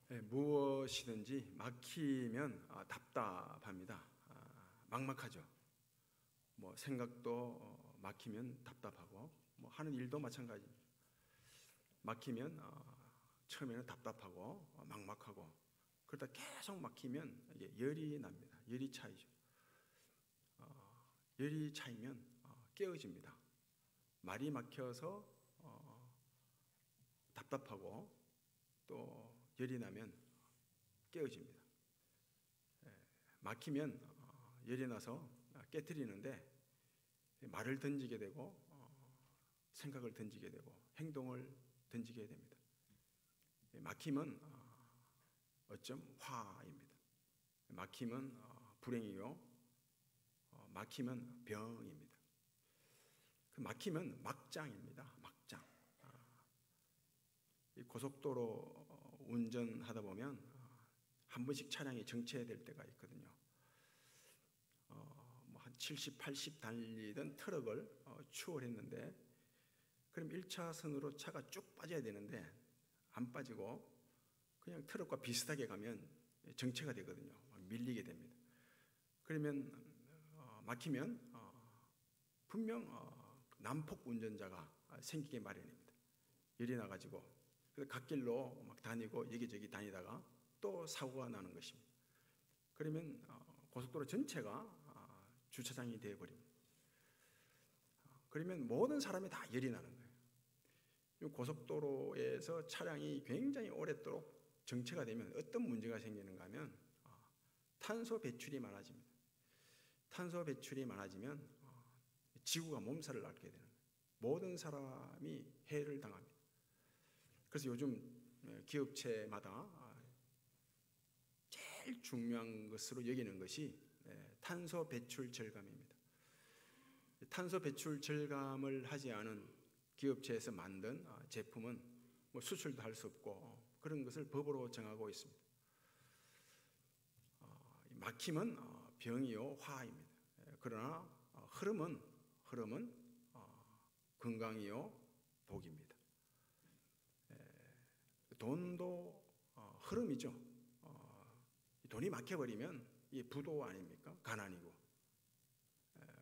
무엇이든지 막히면 답답합니다. 막막하죠. 생각도 막히면 답답하고 하는 일도 마찬가지입니다. 막히면 처음에는 답답하고 막막하고 그러다 계속 막히면 이게 열이 납니다. 열이 차이죠. 열이 차이면 깨어집니다. 말이 막혀서 답답하고 또 열이 나면 깨어집니다. 막히면 열이 나서 깨트리는데 말을 던지게 되고 생각을 던지게 되고 행동을 던지게 됩니다. 막힘은 어쩜 화입니다. 막힘은 불행이요, 막힘은 병입니다. 그 막힘은 막장입니다. 막장. 이 고속도로 운전하다 보면 한 번씩 차량이 정체될 때가 있거든요. 한 70, 80 달리던 트럭을 추월했는데 그럼 1차선으로 차가 쭉 빠져야 되는데 안 빠지고 그냥 트럭과 비슷하게 가면 정체가 되거든요. 밀리게 됩니다. 그러면 막히면 분명 난폭 운전자가 생기게 마련입니다. 열이 나가지고 갓길로 막 다니고 여기저기 다니다가 또 사고가 나는 것입니다. 그러면 고속도로 전체가 주차장이 되어버립니다. 그러면 모든 사람이 다 열이 나는 거예요. 고속도로에서 차량이 굉장히 오랫도록 정체가 되면 어떤 문제가 생기는가 하면 탄소 배출이 많아집니다. 탄소 배출이 많아지면 지구가 몸살을 앓게 되는 거예요. 모든 사람이 해를 당합니다. 그래서 요즘 기업체마다 제일 중요한 것으로 여기는 것이 탄소 배출 절감입니다. 탄소 배출 절감을 하지 않은 기업체에서 만든 제품은 수출도 할 수 없고 그런 것을 법으로 정하고 있습니다. 막힘은 병이요 화입니다. 그러나 흐름은 건강이요 복입니다. 돈도 흐름이죠. 돈이 막혀버리면 이게 부도 아닙니까? 가난이고.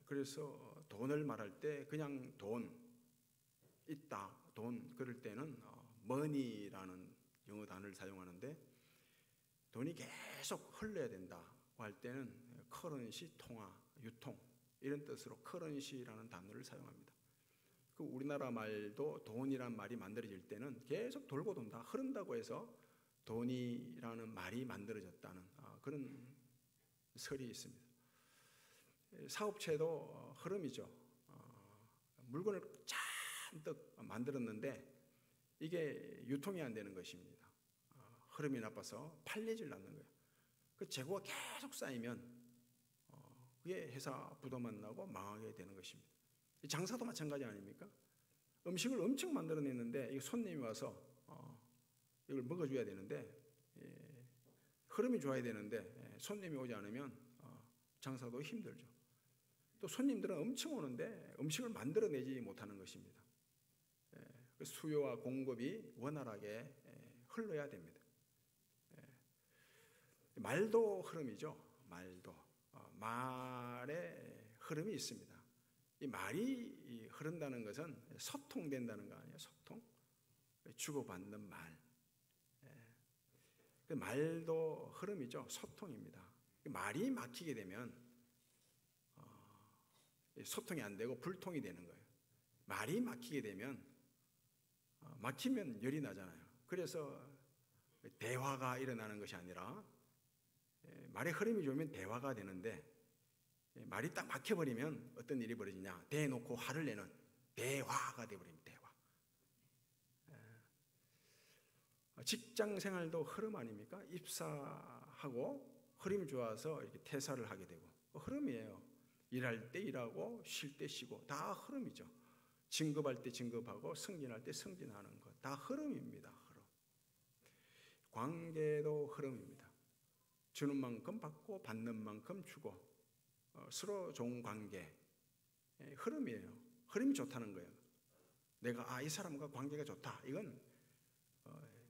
그래서 돈을 말할 때 그냥 돈 있다, 돈 그럴 때는 money라는 영어 단어를 사용하는데 돈이 계속 흘러야 된다고 할 때는 커런시, 통화, 유통 이런 뜻으로 커런시라는 단어를 사용합니다. 그 우리나라 말도 돈이란 말이 만들어질 때는 계속 돌고 돈다, 흐른다고 해서 돈이라는 말이 만들어졌다는 그런 설이 있습니다. 사업체도 흐름이죠. 물건을 잔뜩 만들었는데 이게 유통이 안 되는 것입니다. 흐름이 나빠서 팔리질 않는 거예요. 그 재고가 계속 쌓이면 그게 회사 부도만 나고 망하게 되는 것입니다. 장사도 마찬가지 아닙니까? 음식을 엄청 만들어냈는데 이게 손님이 와서 이걸 먹어줘야 되는데 흐름이 좋아야 되는데 손님이 오지 않으면 장사도 힘들죠. 또 손님들은 엄청 오는데 음식을 만들어내지 못하는 것입니다. 수요와 공급이 원활하게 흘러야 됩니다. 말도 흐름이죠. 말도 말에 흐름이 있습니다. 이 말이 흐른다는 것은 소통된다는 거 아니에요? 소통, 주고받는 말. 그 말도 흐름이죠. 소통입니다. 말이 막히게 되면 소통이 안 되고 불통이 되는 거예요. 말이 막히게 되면 막히면 열이 나잖아요. 그래서 대화가 일어나는 것이 아니라 말의 흐름이 좋으면 대화가 되는데 말이 딱 막혀버리면 어떤 일이 벌어지냐, 대놓고 화를 내는 대화가 되어버립니다. 대화. 직장 생활도 흐름 아닙니까? 입사하고 흐름이 좋아서 이렇게 퇴사를 하게 되고 흐름이에요. 일할 때 일하고 쉴 때 쉬고 다 흐름이죠. 진급할 때 진급하고 승진할 때 승진하는 것 다 흐름입니다. 흐름. 관계도 흐름입니다. 주는 만큼 받고 받는 만큼 주고 서로 좋은 관계 흐름이에요. 흐름이 좋다는 거예요. 내가 이 사람과 관계가 좋다. 이건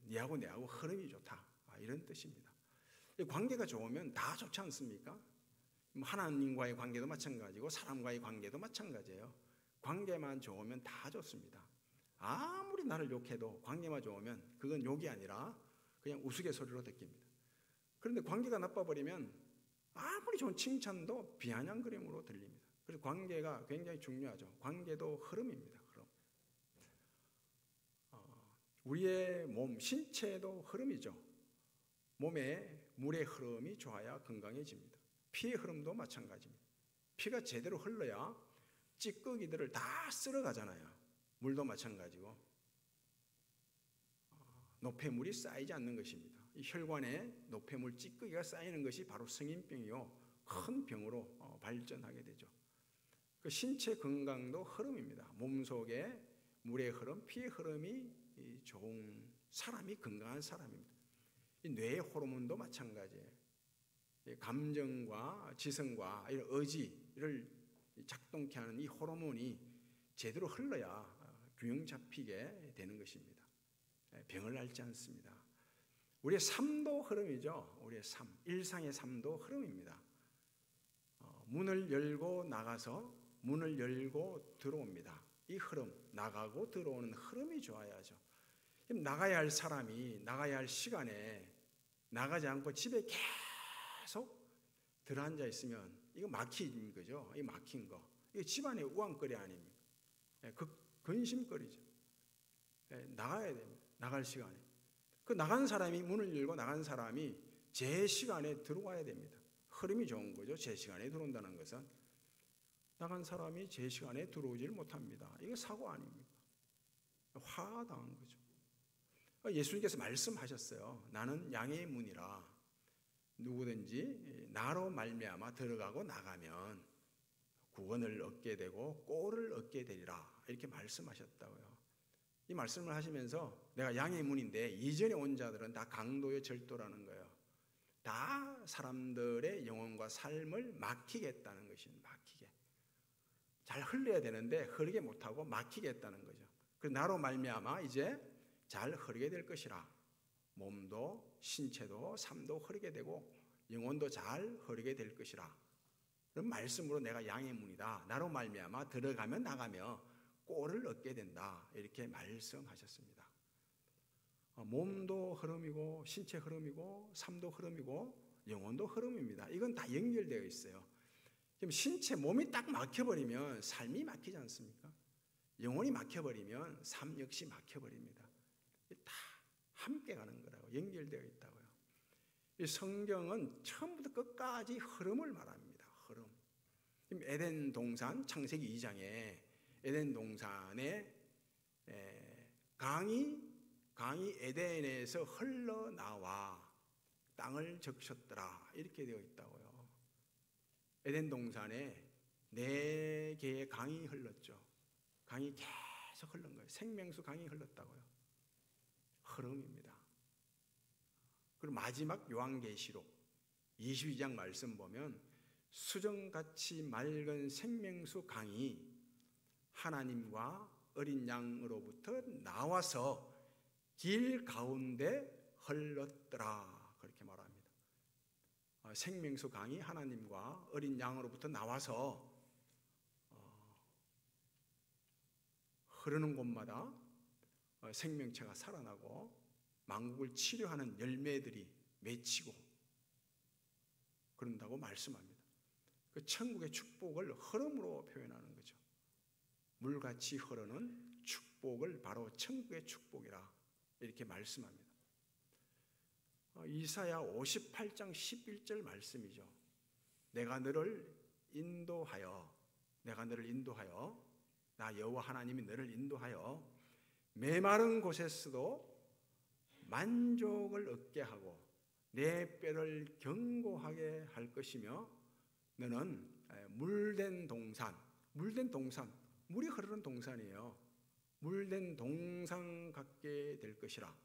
니하고 내하고 흐름이 좋다. 이런 뜻입니다. 관계가 좋으면 다 좋지 않습니까? 하나님과의 관계도 마찬가지고 사람과의 관계도 마찬가지예요. 관계만 좋으면 다 좋습니다. 아무리 나를 욕해도 관계만 좋으면 그건 욕이 아니라 그냥 우스갯소리로 느낍니다. 그런데 관계가 나빠버리면 아무리 좋은 칭찬도 비아냥거림으로 들립니다. 그래서 관계가 굉장히 중요하죠. 관계도 흐름입니다. 흐름. 우리의 몸, 신체도 흐름이죠. 몸에 물의 흐름이 좋아야 건강해집니다. 피의 흐름도 마찬가지입니다. 피가 제대로 흘러야 찌꺼기들을 다 쓸어가잖아요. 물도 마찬가지고 노폐물이 쌓이지 않는 것입니다. 이 혈관에 노폐물 찌꺼기가 쌓이는 것이 바로 성인병이요, 큰 병으로 발전하게 되죠. 그 신체 건강도 흐름입니다. 몸속에 물의 흐름, 피의 흐름이 좋은 사람이 건강한 사람입니다. 이 뇌의 호르몬도 마찬가지예요. 감정과 지성과 이런 의지를 작동케 하는 이 호르몬이 제대로 흘러야 균형 잡히게 되는 것입니다. 병을 앓지 않습니다. 우리의 삶도 흐름이죠. 우리의 삶, 일상의 삶도 흐름입니다. 문을 열고 나가서 문을 열고 들어옵니다. 이 흐름, 나가고 들어오는 흐름이 좋아야죠. 나가야 할 사람이 나가야 할 시간에 나가지 않고 집에 계속 들어앉아 있으면 이거 막힌 거죠. 이 막힌 거. 이거 집안의 우왕거리 아닙니까? 근심거리죠. 나가야 됩니다. 나갈 시간에. 그 나간 사람이 문을 열고 나간 사람이 제 시간에 들어와야 됩니다. 흐름이 좋은 거죠. 제 시간에 들어온다는 것은. 나간 사람이 제 시간에 들어오질 못합니다. 이거 사고 아닙니까? 화당한 거죠. 예수님께서 말씀하셨어요. 나는 양의 문이라 누구든지 나로 말미암아 들어가고 나가면 구원을 얻게 되고 꼴을 얻게 되리라 이렇게 말씀하셨다고요. 이 말씀을 하시면서 내가 양의 문인데 이전에 온 자들은 다 강도의 절도라는 거예요. 다 사람들의 영혼과 삶을 막히겠다는 것입니다. 막히게. 잘 흘려야 되는데 흐르게 못하고 막히겠다는 거죠. 그래서 나로 말미암아 이제 잘 흐르게 될 것이라. 몸도 신체도 삶도 흐르게 되고 영혼도 잘 흐르게 될 것이라. 그런 말씀으로 내가 양의 문이다. 나로 말미암아 들어가면 나가며 꼴을 얻게 된다. 이렇게 말씀하셨습니다. 몸도 흐름이고 신체 흐름이고 삶도 흐름이고 영혼도 흐름입니다. 이건 다 연결되어 있어요. 그럼 신체 몸이 딱 막혀버리면 삶이 막히지 않습니까? 영혼이 막혀버리면 삶 역시 막혀버립니다. 다 함께 가는 거라고 연결되어 있다고요. 이 성경은 처음부터 끝까지 흐름을 말합니다. 흐름. 에덴 동산 창세기 2장에 에덴 동산에 강이 에덴에서 흘러나와 땅을 적셨더라 이렇게 되어 있다고요. 에덴 동산에 4개의 강이 흘렀죠. 강이 계속 흐른 거예요. 생명수 강이 흘렀다고요. 흐름입니다. 그리고 마지막 요한계시록 22장 말씀 보면 수정같이 맑은 생명수 강이 하나님과 어린 양으로부터 나와서 길 가운데 흘렀더라 그렇게 말합니다. 생명수 강이 하나님과 어린 양으로부터 나와서 흐르는 곳마다 생명체가 살아나고 만국을 치료하는 열매들이 맺히고 그런다고 말씀합니다. 그 천국의 축복을 흐름으로 표현하는 거죠. 물같이 흐르는 축복을 바로 천국의 축복이라 이렇게 말씀합니다. 이사야 58장 11절 말씀이죠. 내가 너를 인도하여 나 여호와 하나님이 너를 인도하여 메마른 곳에서도 만족을 얻게 하고 내 뼈를 견고하게 할 것이며 너는 물된 동산, 물이 흐르는 동산이에요. 물된 동산 같게 될 것이라.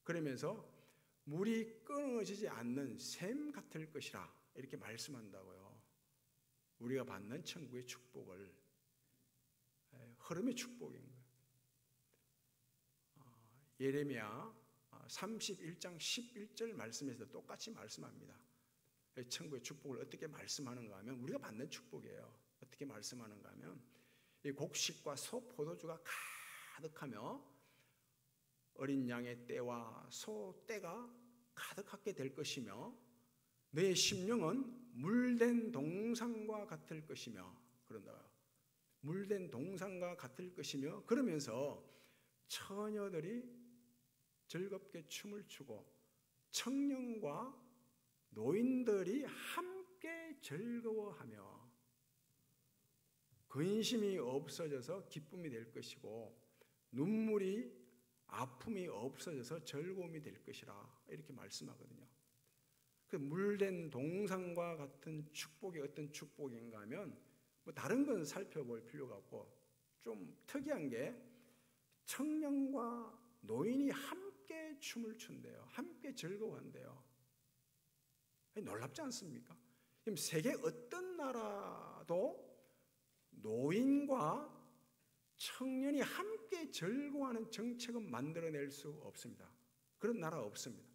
그러면서 물이 끊어지지 않는 샘 같을 것이라 이렇게 말씀한다고요. 우리가 받는 천국의 축복을 흐름의 축복인 거예요. 예레미야 31장 11절 말씀에서도 똑같이 말씀합니다. 천국의 축복을 어떻게 말씀하는가 하면 우리가 받는 축복이에요. 어떻게 말씀하는가 하면 이 곡식과 소 포도주가 가득하며 어린 양의 떼와 소 떼가 가득하게 될 것이며 너의 심령은 물된 동산과 같을 것이며 그런다. 물된 동산과 같을 것이며 그러면서 처녀들이 즐겁게 춤을 추고 청년과 노인들이 함께 즐거워하며 근심이 없어져서 기쁨이 될 것이고 눈물이 아픔이 없어져서 즐거움이 될 것이라 이렇게 말씀하거든요. 그 물된 동산과 같은 축복이 어떤 축복인가 하면 뭐 다른 건 살펴볼 필요가 없고 좀 특이한 게 청년과 노인이 함께 춤을 춘대요. 함께 즐거워한대요. 놀랍지 않습니까? 세계 어떤 나라도 노인과 청년이 함께 즐거워하는 정책은 만들어낼 수 없습니다. 그런 나라 없습니다.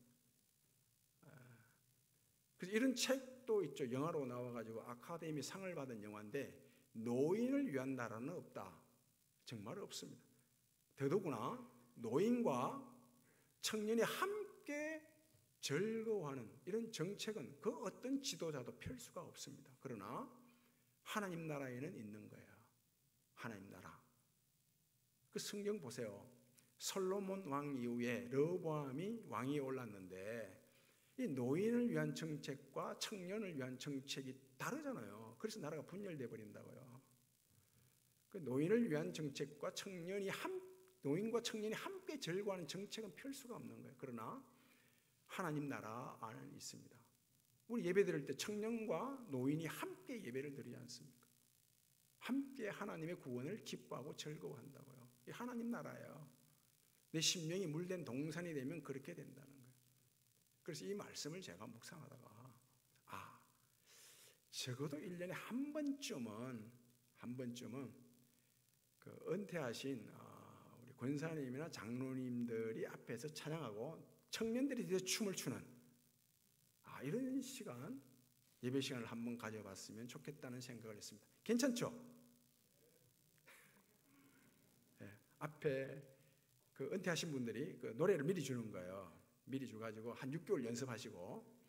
그래서 이런 책도 있죠. 영화로 나와가지고 아카데미 상을 받은 영화인데 노인을 위한 나라는 없다. 정말 없습니다. 더더구나 노인과 청년이 함께 즐거워하는 이런 정책은 그 어떤 지도자도 펼 수가 없습니다. 그러나 하나님 나라에는 있는 거예요. 하나님 나라. 그 성경 보세요. 솔로몬 왕 이후에 르호보암이 왕이 올랐는데 이 노인을 위한 정책과 청년을 위한 정책이 다르잖아요. 그래서 나라가 분열돼 버린다고요. 그 노인을 위한 정책과 노인과 청년이 함께 즐거워하는 정책은 펼 수가 없는 거예요. 그러나 하나님 나라 안에 있습니다. 우리 예배 드릴 때 청년과 노인이 함께 예배를 드리지 않습니까? 함께 하나님의 구원을 기뻐하고 즐거워한다고요. 이 하나님 나라예요. 내 심령이 물된 동산이 되면 그렇게 된다는 거예요. 그래서 이 말씀을 제가 묵상하다가 적어도 1년에 한 번쯤은 그 은퇴하신 우리 권사님이나 장로님들이 앞에서 찬양하고 청년들이 뒤에서 춤을 추는 이런 시간 예배 시간을 한번 가져봤으면 좋겠다는 생각을 했습니다. 괜찮죠? 네, 앞에 그 은퇴하신 분들이 그 노래를 미리 주는 거예요. 미리 줘가지고 한 6개월 연습하시고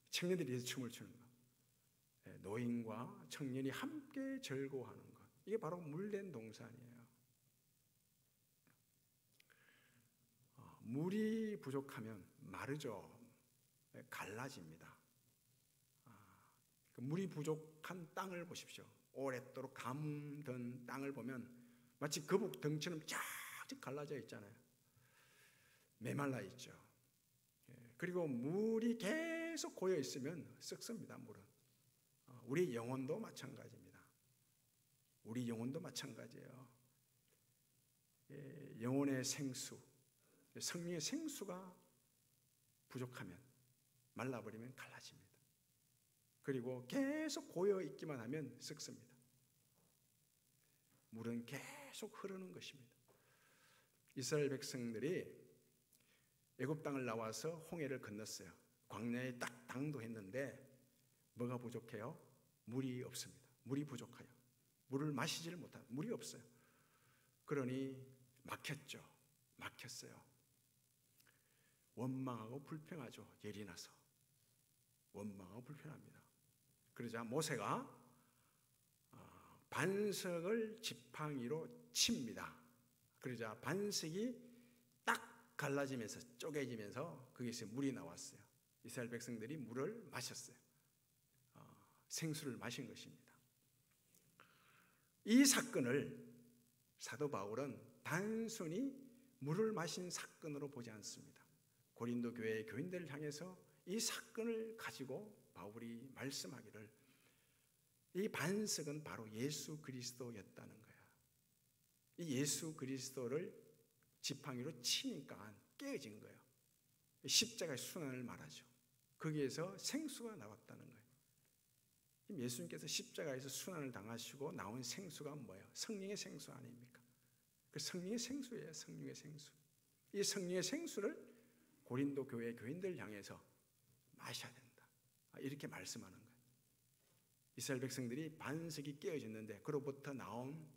청년들이 뒤에서 춤을 추는 거. 노인과 청년이 함께 즐거워하는 것. 이게 바로 물된 동산이에요. 물이 부족하면 마르죠. 갈라집니다. 물이 부족한 땅을 보십시오. 오랫도록 가뭄든 땅을 보면 마치 거북 덩처럼 쫙 갈라져 있잖아요. 메말라 있죠. 그리고 물이 계속 고여 있으면 썩습니다. 물은. 우리 영혼도 마찬가지입니다. 우리 영혼도 마찬가지예요. 영혼의 생수, 성령의 생수가 부족하면 말라버리면 갈라집니다. 그리고 계속 고여 있기만 하면 썩습니다. 물은 계속 흐르는 것입니다. 이스라엘 백성들이 애굽 땅을 나와서 홍해를 건넜어요. 광야에 딱 당도했는데 뭐가 부족해요? 물이 없습니다. 물이 부족해요. 물을 마시지를 못한 물이 없어요. 그러니 막혔어요. 원망하고 불평하죠. 열이 나서 원망하고 불평합니다. 그러자 모세가 반석을 지팡이로 칩니다. 그러자 반석이 딱 갈라지면서 쪼개지면서 거기서 물이 나왔어요. 이스라엘 백성들이 물을 마셨어요. 생수를 마신 것입니다. 이 사건을 사도 바울은 단순히 물을 마신 사건으로 보지 않습니다. 고린도 교회의 교인들을 향해서 이 사건을 가지고 바울이 말씀하기를 이 반석은 바로 예수 그리스도였다는 거야. 이 예수 그리스도를 지팡이로 치니까 깨어진 거예요. 십자가의 순환을 말하죠. 거기에서 생수가 나왔다는 거예요. 예수님께서 십자가에서 순환을 당하시고 나온 생수가 뭐예요? 성령의 생수 아닙니까? 그 성령의 생수예요. 성령의 생수. 이 성령의 생수를 고린도 교회 교인들 향해서 마셔야 된다. 이렇게 말씀하는 거예요. 이스라엘 백성들이 반석이 깨어졌는데 그로부터 나온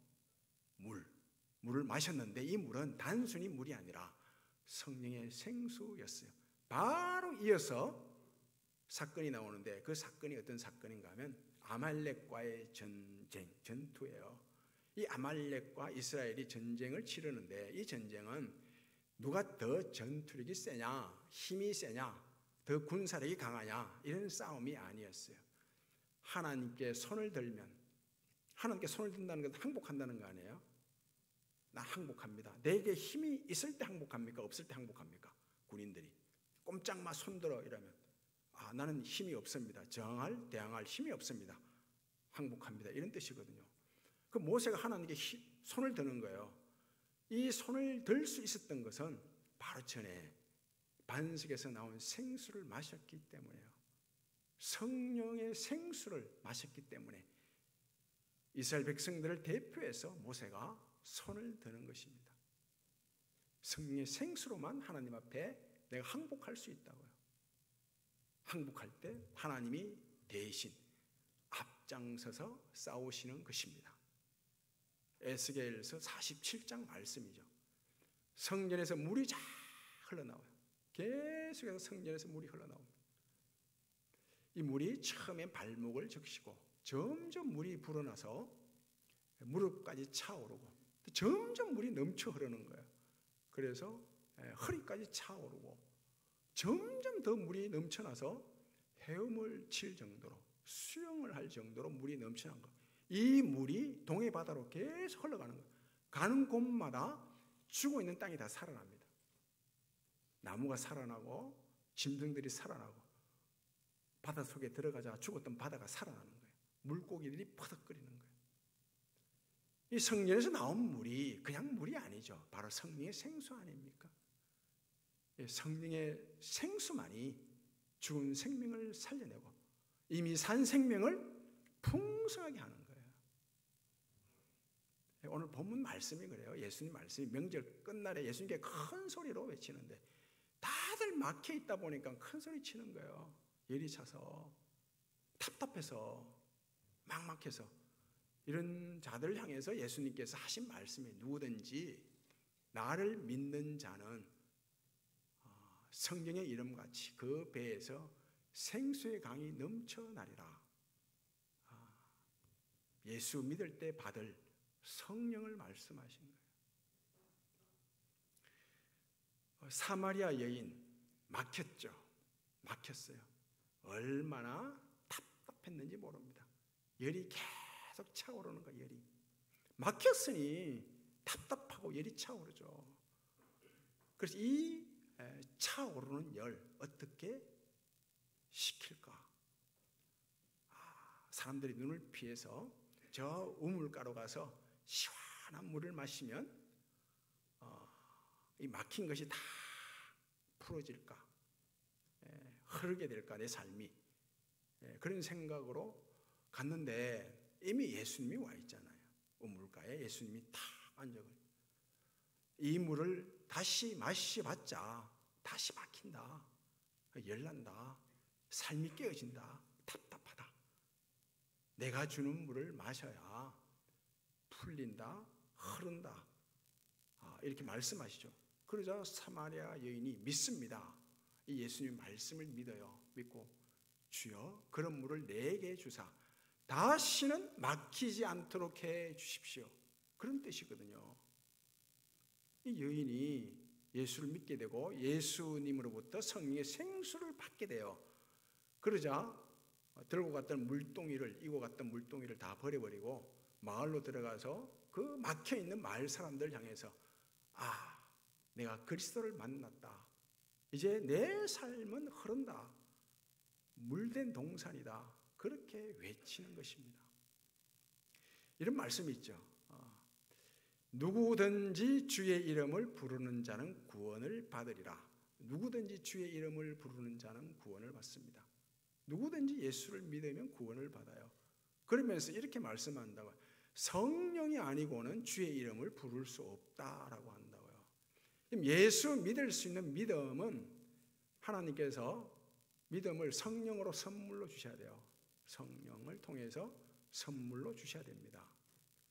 물을 마셨는데 이 물은 단순히 물이 아니라 성령의 생수였어요. 바로 이어서 사건이 나오는데 그 사건이 어떤 사건인가 하면 아말렉과의 전투예요. 이 아말렉과 이스라엘이 전쟁을 치르는데 이 전쟁은 누가 더 전투력이 세냐, 힘이 세냐, 더 군사력이 강하냐 이런 싸움이 아니었어요. 하나님께 손을 들면, 하나님께 손을 든다는 건 항복한다는 거 아니에요? 나 항복합니다. 내게 힘이 있을 때 항복합니까? 없을 때 항복합니까? 군인들이 꼼짝마 손들어 이러면 나는 힘이 없습니다. 대항할 힘이 없습니다. 항복합니다. 이런 뜻이거든요. 그 모세가 하나님께 손을 드는 거예요. 이 손을 들 수 있었던 것은 바로 전에 반석에서 나온 생수를 마셨기 때문에요. 성령의 생수를 마셨기 때문에 이스라엘 백성들을 대표해서 모세가 손을 드는 것입니다. 성령의 생수로만 하나님 앞에 내가 항복할 수 있다고요. 항복할 때 하나님이 대신 앞장서서 싸우시는 것입니다. 에스겔서 47장 말씀이죠. 성전에서 물이 쫙 흘러나와요. 계속해서 성전에서 물이 흘러나옵니다. 이 물이 처음엔 발목을 적시고 점점 물이 불어나서 무릎까지 차오르고 점점 물이 넘쳐 흐르는 거예요. 그래서 허리까지 차오르고 점점 더 물이 넘쳐나서 헤엄을 칠 정도로 수영을 할 정도로 물이 넘쳐난 거예요. 이 물이 동해 바다로 계속 흘러가는 거예요. 가는 곳마다 죽어 있는 땅이 다 살아납니다. 나무가 살아나고 짐승들이 살아나고 바닷속에 들어가자 죽었던 바다가 살아나는 거예요. 물고기들이 퍼덕거리는 거예요. 이 성전에서 나온 물이 그냥 물이 아니죠. 바로 성령의 생수 아닙니까? 성령의 생수만이 죽은 생명을 살려내고 이미 산 생명을 풍성하게 하는 거예요. 오늘 본문 말씀이 그래요. 예수님 말씀이 명절 끝날에 예수님께 큰 소리로 외치는데 다들 막혀 있다 보니까 큰 소리 치는 거예요. 열이 차서 답답해서 막막해서 이런 자들을 향해서 예수님께서 하신 말씀이 누구든지 나를 믿는 자는 성경의 이름같이 그 배에서 생수의 강이 넘쳐나리라. 예수 믿을 때 받을 성령을 말씀하신 거예요. 사마리아 여인 막혔죠. 막혔어요. 얼마나 답답했는지 모릅니다. 열이 계속 차오르는 거예요. 열이 막혔으니 답답하고 열이 차오르죠. 그래서 이 차오르는 열 어떻게 식힐까? 사람들이 눈을 피해서 저 우물가로 가서 시원한 물을 마시면 이 막힌 것이 다 풀어질까? 흐르게 될까? 내 삶이 그런 생각으로 갔는데 이미 예수님이 와 있잖아요. 우물가에 예수님이 탁 앉아가지고 이 물을 다시 마셔봤자 다시 막힌다, 열난다, 삶이 깨어진다, 답답하다. 내가 주는 물을 마셔야 풀린다, 흐른다. 이렇게 말씀하시죠. 그러자 사마리아 여인이 믿습니다. 이 예수님 말씀을 믿어요. 믿고 주여 그런 물을 내게 주사 다시는 막히지 않도록 해 주십시오. 그런 뜻이거든요. 이 여인이 예수를 믿게 되고 예수님으로부터 성령의 생수를 받게 돼요. 그러자 들고 갔던 물동이를, 이고 갔던 물동이를 다 버려버리고 마을로 들어가서 그 막혀있는 마을 사람들 향해서 내가 그리스도를 만났다. 이제 내 삶은 흐른다. 물된 동산이다. 그렇게 외치는 것입니다. 이런 말씀이 있죠. 누구든지 주의 이름을 부르는 자는 구원을 받으리라. 누구든지 주의 이름을 부르는 자는 구원을 받습니다. 누구든지 예수를 믿으면 구원을 받아요. 그러면서 이렇게 말씀한다고. 성령이 아니고는 주의 이름을 부를 수 없다라고 한다고요. 예수 믿을 수 있는 믿음은 하나님께서 믿음을 성령으로 선물로 주셔야 돼요. 성령을 통해서 선물로 주셔야 됩니다.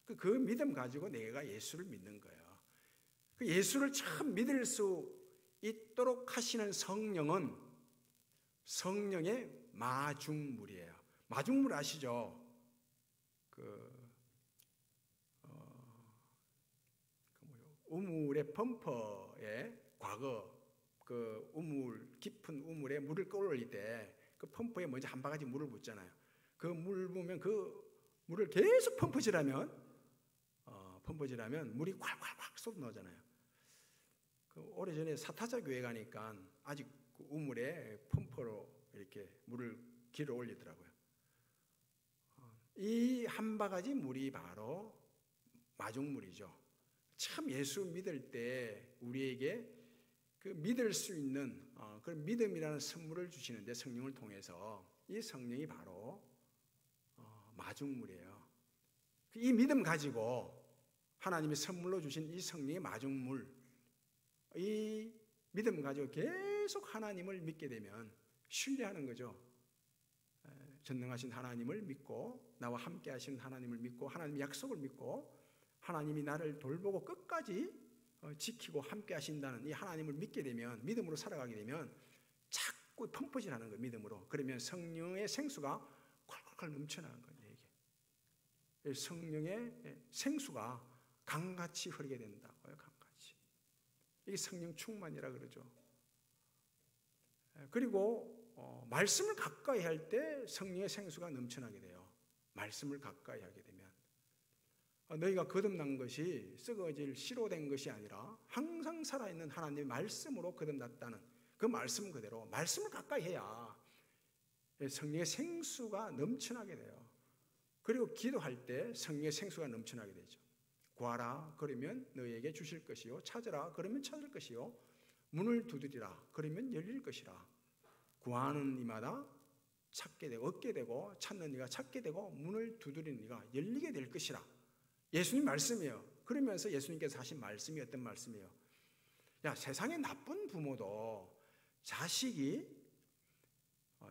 그 믿음 가지고 내가 예수를 믿는 거예요. 그 예수를 참 믿을 수 있도록 하시는 성령은 성령의 마중물이에요. 마중물 아시죠? 우물의 펌퍼에 과거 그 깊은 우물에 물을 끌어올릴 때 그 펌퍼에 먼저 한 바가지 물을 붓잖아요. 그 물 부으면 그 물을 계속 펌퍼질하면 물이 콸콸콸 쏟아 나오잖아요. 그 오래전에 사타자 교회 가니까 아직 그 우물에 펌퍼로 이렇게 물을 길어 올리더라고요. 이 한 바가지 물이 바로 마중물이죠. 참 예수 믿을 때 우리에게 그 믿을 수 있는 그런 믿음이라는 선물을 주시는데 성령을 통해서 이 성령이 바로 마중물이에요. 이 믿음 가지고 하나님이 선물로 주신 이 성령의 마중물, 이 믿음 가지고 계속 하나님을 믿게 되면 신뢰하는 거죠. 전능하신 하나님을 믿고 나와 함께 하시는 하나님을 믿고 하나님의 약속을 믿고 하나님이 나를 돌보고 끝까지 지키고 함께 하신다는 이 하나님을 믿게 되면 믿음으로 살아가게 되면 자꾸 펌퍼질하는 거예요. 믿음으로. 그러면 성령의 생수가 콸콸콸 넘쳐나는 거예요. 이게. 성령의 생수가 강같이 흐르게 된다고요. 강같이. 이게 성령 충만이라 그러죠. 그리고 말씀을 가까이 할 때 성령의 생수가 넘쳐나게 돼요. 말씀을 가까이 하게 되면 너희가 거듭난 것이 썩어질 씨로 된 것이 아니라 항상 살아있는 하나님의 말씀으로 거듭났다는 그 말씀 그대로 말씀을 가까이 해야 성령의 생수가 넘쳐나게 돼요. 그리고 기도할 때 성령의 생수가 넘쳐나게 되죠. 구하라 그러면 너희에게 주실 것이요 찾으라 그러면 찾을 것이요 문을 두드리라 그러면 열릴 것이라. 구하는 이마다 찾게 되고 얻게 되고 찾는 이가 찾게 되고 문을 두드리는 이가 열리게 될 것이라. 예수님 말씀이에요. 그러면서 예수님께서 하신 말씀이 어떤 말씀이에요? 야, 세상에 나쁜 부모도 자식이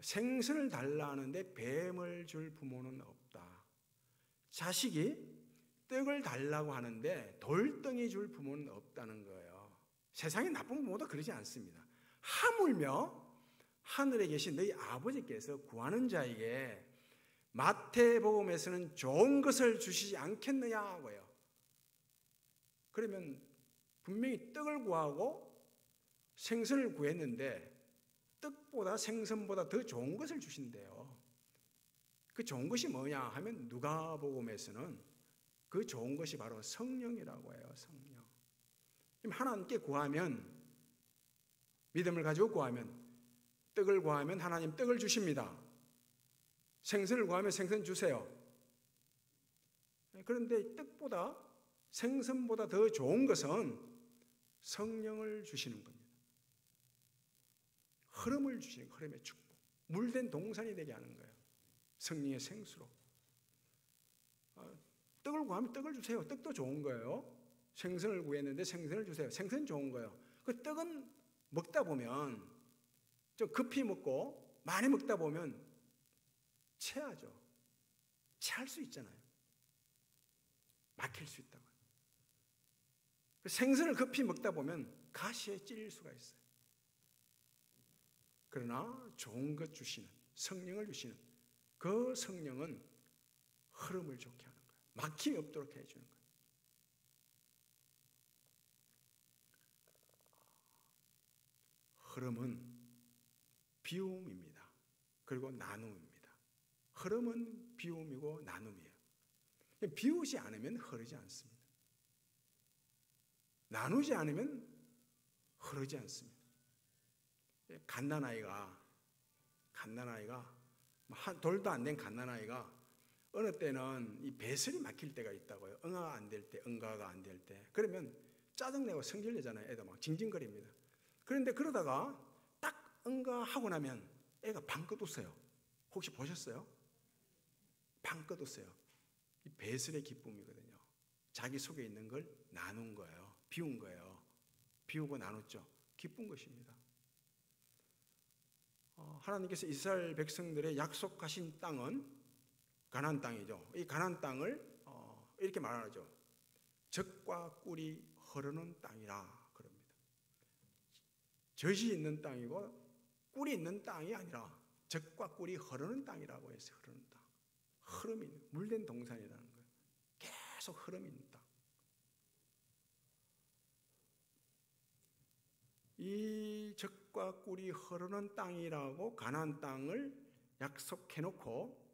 생선을 달라 하는데 뱀을 줄 부모는 없다. 자식이 떡을 달라고 하는데 돌덩이 줄 부모는 없다는 거예요. 세상에 나쁜 부모도 그러지 않습니다. 하물며 하늘에 계신 너희 아버지께서 구하는 자에게 마태복음에서는 좋은 것을 주시지 않겠느냐 하고요. 그러면 분명히 떡을 구하고 생선을 구했는데 떡보다 생선보다 더 좋은 것을 주신대요. 그 좋은 것이 뭐냐 하면 누가복음에서는 그 좋은 것이 바로 성령이라고 해요. 성령. 하나님께 구하면 믿음을 가지고 구하면 떡을 구하면 하나님 떡을 주십니다. 생선을 구하면 생선 주세요. 그런데 떡보다 생선보다 더 좋은 것은 성령을 주시는 겁니다. 흐름을 주시는 흐름의 축복. 물된 동산이 되게 하는 거예요. 성령의 생수로. 떡을 구하면 떡을 주세요. 떡도 좋은 거예요. 생선을 구했는데 생선을 주세요. 생선 좋은 거예요. 그 떡은 먹다 보면 좀 급히 먹고 많이 먹다 보면 체하죠. 체할 수 있잖아요. 막힐 수 있다고요. 생선을 급히 먹다 보면 가시에 찔릴 수가 있어요. 그러나 좋은 것 주시는 성령을 주시는 그 성령은 흐름을 좋게 하는 거예요. 막힘이 없도록 해주는 거예요. 흐름은 비움입니다. 그리고 나눔입니다. 흐름은 비움이고 나눔이에요. 비우지 않으면 흐르지 않습니다. 나누지 않으면 흐르지 않습니다. 갓난아이가 돌도 안 된 갓난아이가 어느 때는 이 배설이 막힐 때가 있다고요. 응아가 안 될 때, 응가가 안 될 때. 그러면 짜증내고 성질내잖아요. 애도 막 징징거립니다. 그런데 그러다가 딱 응가하고 나면 애가 방긋 웃어요. 혹시 보셨어요? 방긋 웃어요. 이 배설의 기쁨이거든요. 자기 속에 있는 걸 나눈 거예요. 비운 거예요. 비우고 나눴죠. 기쁜 것입니다. 하나님께서 이스라엘 백성들의 약속하신 땅은 가나안 땅이죠. 이 가나안 땅을 이렇게 말하죠. 젖과 꿀이 흐르는 땅이라 그럽니다. 젖이 있는 땅이고 꿀이 있는 땅이 아니라 젖과 꿀이 흐르는 땅이라고 해서 흐르는 땅. 흐름이 물된 동산이라는 거예요. 계속 흐름이 있는 땅. 이 젖과 꿀이 흐르는 땅이라고 가나안 땅을 약속해놓고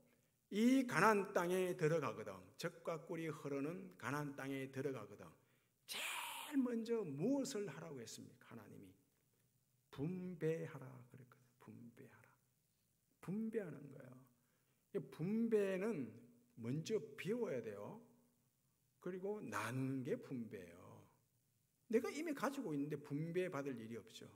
이 가나안 땅에 들어가거든. 젖과 꿀이 흐르는 가나안 땅에 들어가거든. 제일 먼저 무엇을 하라고 했습니까? 하나님이 분배하라 그랬거든. 분배하라. 분배하는 거예요. 분배는 먼저 비워야 돼요. 그리고 나누는 게 분배예요. 내가 이미 가지고 있는데 분배받을 일이 없죠.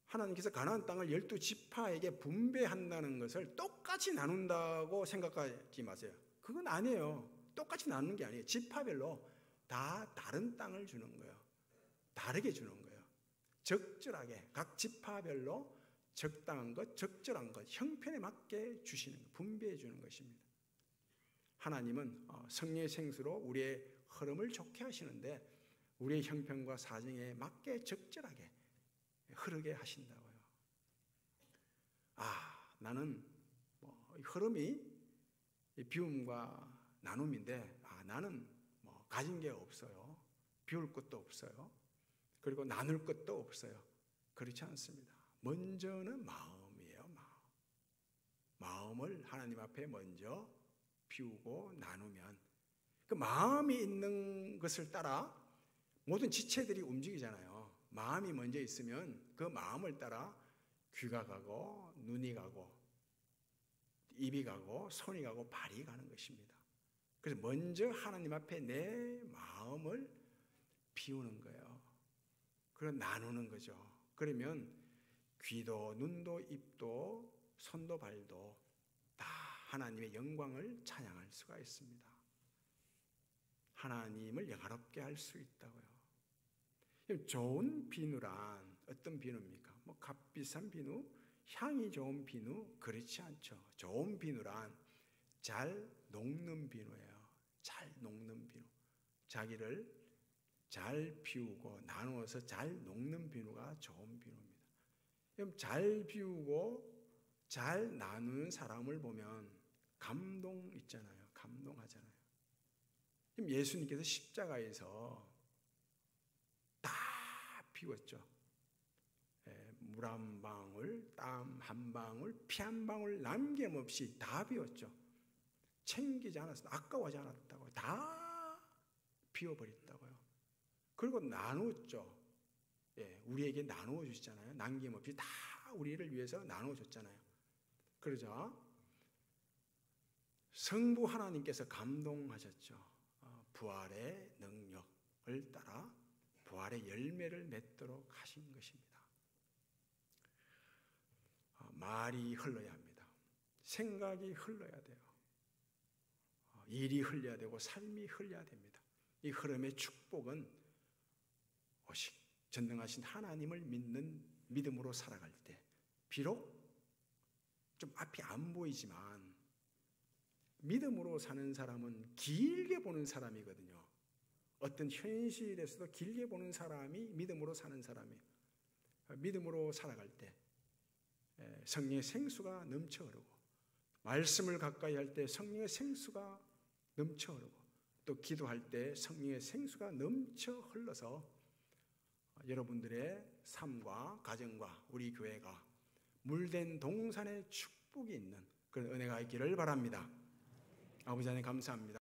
하나님께서 가나안 땅을 12지파에게 분배한다는 것을 똑같이 나눈다고 생각하지 마세요. 그건 아니에요. 똑같이 나누는 게 아니에요. 지파별로 다 다른 땅을 주는 거예요. 다르게 주는 거예요. 적절하게 각 지파별로 적당한 것, 적절한 것, 형편에 맞게 주시는 것, 분배해 주는 것입니다. 하나님은 성령의 생수로 우리의 흐름을 좋게 하시는데 우리의 형편과 사정에 맞게 적절하게 흐르게 하신다고요. 나는 흐름이 비움과 나눔인데 나는 가진 게 없어요. 비울 것도 없어요. 그리고 나눌 것도 없어요. 그렇지 않습니다. 먼저는 마음이에요. 마음을 하나님 앞에 먼저 비우고 나누면 그 마음이 있는 것을 따라 모든 지체들이 움직이잖아요. 마음이 먼저 있으면 그 마음을 따라 귀가 가고 눈이 가고 입이 가고 손이 가고 발이 가는 것입니다. 그래서 먼저 하나님 앞에 내 마음을 비우는 거예요. 그리고 나누는 거죠. 그러면 귀도 눈도 입도 손도 발도 다 하나님의 영광을 찬양할 수가 있습니다. 하나님을 영화롭게 할 수 있다고요. 좋은 비누란 어떤 비누입니까? 값비싼 비누, 향이 좋은 비누 그렇지 않죠. 좋은 비누란 잘 녹는 비누예요. 잘 녹는 비누. 자기를 잘 비우고 나누어서 잘 녹는 비누가 좋은 비누입니다. 그럼 잘 비우고 잘 나누는 사람을 보면 감동 있잖아요. 감동하잖아요. 그럼 예수님께서 십자가에서 다 비웠죠. 물 한 방울, 땀 한 방울, 피 한 방울 남김없이 다 비웠죠. 챙기지 않았어요. 아까워하지 않았다고요. 다 비워버렸다고요. 그리고 나누었죠. 우리에게 나누어 주시잖아요. 남김없이 다 우리를 위해서 나누어 줬잖아요. 그러자 성부 하나님께서 감동하셨죠. 부활의 능력을 따라 부활의 열매를 맺도록 하신 것입니다. 말이 흘러야 합니다. 생각이 흘러야 돼요. 일이 흘러야 되고 삶이 흘러야 됩니다. 이 흐름의 축복은 오직 전능하신 하나님을 믿는 믿음으로 살아갈 때 비록 좀 앞이 안 보이지만 믿음으로 사는 사람은 길게 보는 사람이거든요. 어떤 현실에서도 길게 보는 사람이 믿음으로 사는 사람이에요. 믿음으로 살아갈 때 성령의 생수가 넘쳐 흐르고 말씀을 가까이 할 때 성령의 생수가 넘쳐 흐르고 또 기도할 때 성령의 생수가 넘쳐 흘러서 여러분들의 삶과 가정과 우리 교회가 물된 동산의 축복이 있는 그런 은혜가 있기를 바랍니다. 아버지 하나님 감사합니다.